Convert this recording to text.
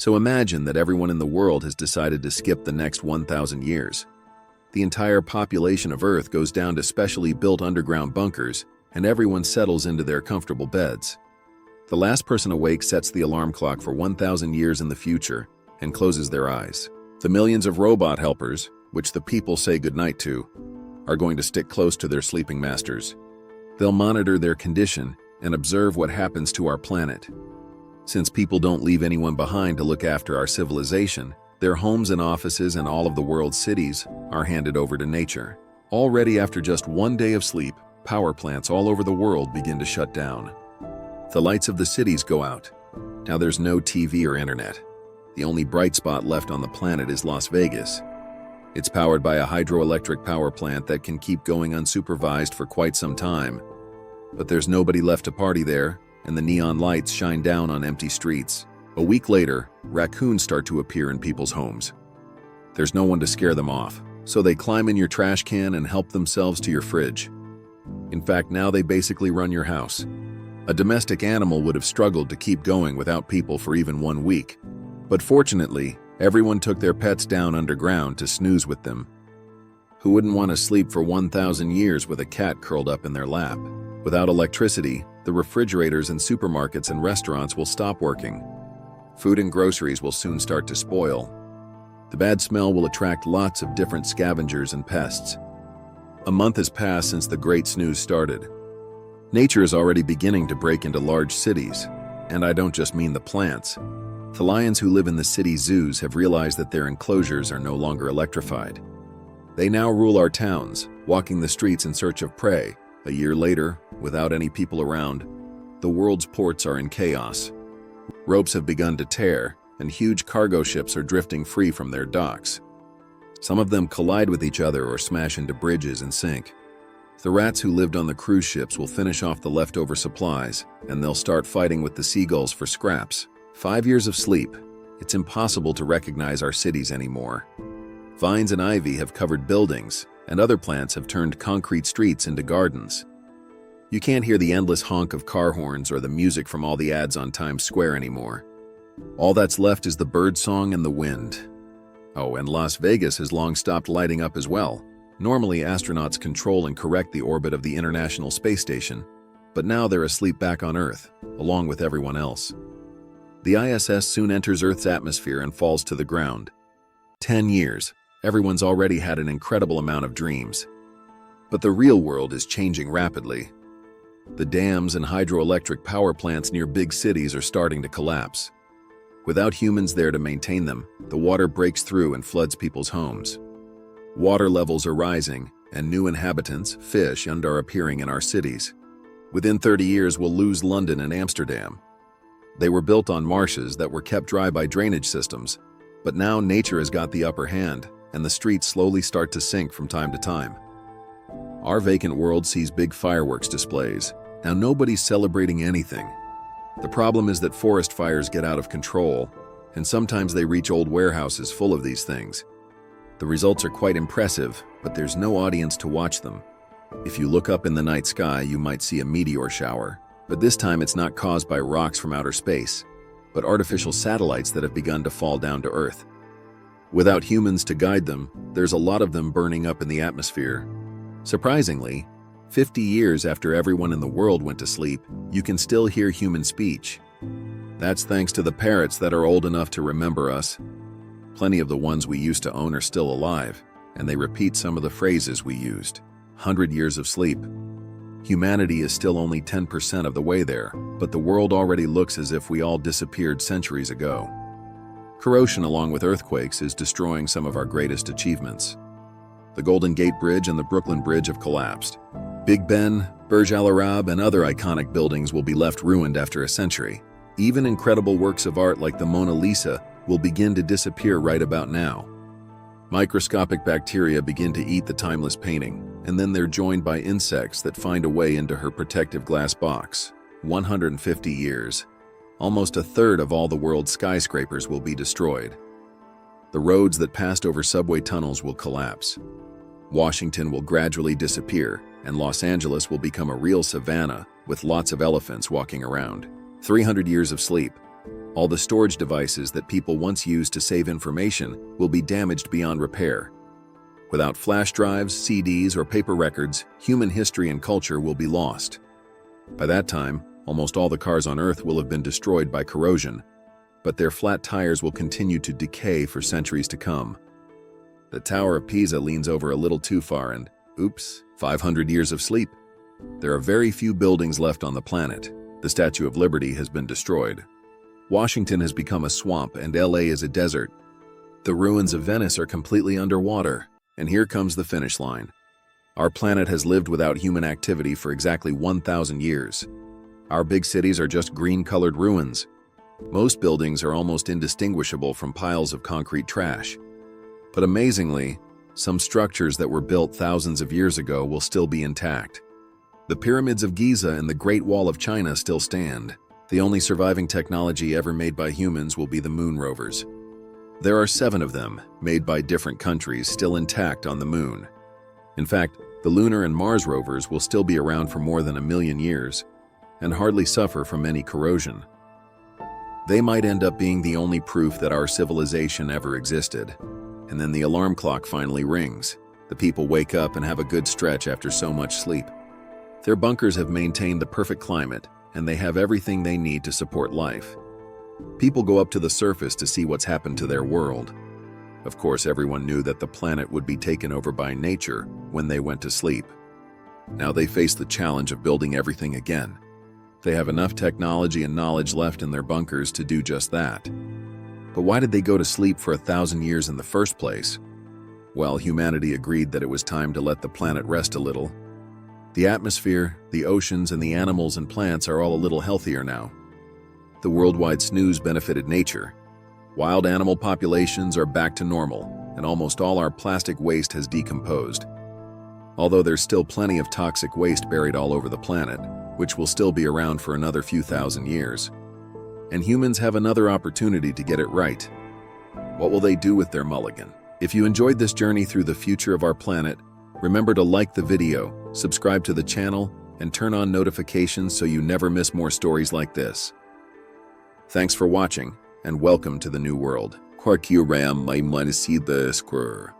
So imagine that everyone in the world has decided to skip the next 1,000 years. The entire population of Earth goes down to specially built underground bunkers, and everyone settles into their comfortable beds. The last person awake sets the alarm clock for 1,000 years in the future and closes their eyes. The millions of robot helpers, which the people say goodnight to, are going to stick close to their sleeping masters. They'll monitor their condition and observe what happens to our planet. Since people don't leave anyone behind to look after our civilization, their homes and offices and all of the world's cities are handed over to nature. Already after just one day of sleep, power plants all over the world begin to shut down. The lights of the cities go out. Now there's no TV or internet. The only bright spot left on the planet is Las Vegas. It's powered by a hydroelectric power plant that can keep going unsupervised for quite some time. But there's nobody left to party there, and the neon lights shine down on empty streets. A week later, raccoons start to appear in people's homes. There's no one to scare them off, so they climb in your trash can and help themselves to your fridge. In fact, now they basically run your house. A domestic animal would have struggled to keep going without people for even 1 week. But fortunately, everyone took their pets down underground to snooze with them. Who wouldn't want to sleep for 1,000 years with a cat curled up in their lap? Without electricity, the refrigerators in supermarkets and restaurants will stop working. Food and groceries will soon start to spoil. The bad smell will attract lots of different scavengers and pests. A month has passed since the Great Snooze started. Nature is already beginning to break into large cities, and I don't just mean the plants. The lions who live in the city zoos have realized that their enclosures are no longer electrified. They now rule our towns, walking the streets in search of prey. A year later, without any people around, the world's ports are in chaos. Ropes have begun to tear, and huge cargo ships are drifting free from their docks. Some of them collide with each other or smash into bridges and sink. The rats who lived on the cruise ships will finish off the leftover supplies, and they'll start fighting with the seagulls for scraps. 5 years of sleep. It's impossible to recognize our cities anymore. Vines and ivy have covered buildings, and other plants have turned concrete streets into gardens. You can't hear the endless honk of car horns or the music from all the ads on Times Square anymore. All that's left is the bird song and the wind. Oh, and Las Vegas has long stopped lighting up as well. Normally, astronauts control and correct the orbit of the International Space Station, but now they're asleep back on Earth, along with everyone else. The ISS soon enters Earth's atmosphere and falls to the ground. 10 years. Everyone's already had an incredible amount of dreams. But the real world is changing rapidly. The dams and hydroelectric power plants near big cities are starting to collapse. Without humans there to maintain them, the water breaks through and floods people's homes. Water levels are rising, and new inhabitants, fish, are appearing in our cities. Within 30 years, we'll lose London and Amsterdam. They were built on marshes that were kept dry by drainage systems, but now nature has got the upper hand, and the streets slowly start to sink from time to time. Our vacant world sees big fireworks displays. Now nobody's celebrating anything. The problem is that forest fires get out of control, and sometimes they reach old warehouses full of these things. The results are quite impressive, but there's no audience to watch them. If you look up in the night sky, you might see a meteor shower, but this time it's not caused by rocks from outer space, but artificial satellites that have begun to fall down to Earth. Without humans to guide them, there's a lot of them burning up in the atmosphere. Surprisingly, 50 years after everyone in the world went to sleep, you can still hear human speech. That's thanks to the parrots that are old enough to remember us. Plenty of the ones we used to own are still alive, and they repeat some of the phrases we used. 100 years of sleep. Humanity is still only 10% of the way there, but the world already looks as if we all disappeared centuries ago. Corrosion, along with earthquakes, is destroying some of our greatest achievements. The Golden Gate Bridge and the Brooklyn Bridge have collapsed. Big Ben, Burj Al Arab, and other iconic buildings will be left ruined after a century. Even incredible works of art like the Mona Lisa will begin to disappear right about now. Microscopic bacteria begin to eat the timeless painting, and then they're joined by insects that find a way into her protective glass box. 150 years. Almost a third of all the world's skyscrapers will be destroyed. The roads that passed over subway tunnels will collapse. Washington will gradually disappear, and Los Angeles will become a real savanna with lots of elephants walking around. 300 years of sleep. All the storage devices that people once used to save information will be damaged beyond repair. Without flash drives, CDs, or paper records, human history and culture will be lost. By that time, almost all the cars on Earth will have been destroyed by corrosion, but their flat tires will continue to decay for centuries to come. The Tower of Pisa leans over a little too far and, oops, 500 years of sleep. There are very few buildings left on the planet. The Statue of Liberty has been destroyed. Washington has become a swamp and LA is a desert. The ruins of Venice are completely underwater, and here comes the finish line. Our planet has lived without human activity for exactly 1,000 years. Our big cities are just green-colored ruins. Most buildings are almost indistinguishable from piles of concrete trash. But amazingly, some structures that were built thousands of years ago will still be intact. The pyramids of Giza and the Great Wall of China still stand. The only surviving technology ever made by humans will be the moon rovers. There are 7 of them, made by different countries, still intact on the moon. In fact, the lunar and Mars rovers will still be around for more than 1 million years and hardly suffer from any corrosion. They might end up being the only proof that our civilization ever existed. And then the alarm clock finally rings. The people wake up and have a good stretch after so much sleep. Their bunkers have maintained the perfect climate, and they have everything they need to support life. People go up to the surface to see what's happened to their world. Of course, everyone knew that the planet would be taken over by nature when they went to sleep. Now they face the challenge of building everything again. They have enough technology and knowledge left in their bunkers to do just that. But why did they go to sleep for 1,000 years in the first place? Well, humanity agreed that it was time to let the planet rest a little. The atmosphere, the oceans, and the animals and plants are all a little healthier now. The worldwide snooze benefited nature. Wild animal populations are back to normal, and almost all our plastic waste has decomposed. Although there's still plenty of toxic waste buried all over the planet, which will still be around for another few thousand years. And humans have another opportunity to get it right. What will they do with their mulligan? If you enjoyed this journey through the future of our planet, remember to like the video, subscribe to the channel, and turn on notifications so you never miss more stories like this. Thanks for watching, and welcome to the new world. Quark may square.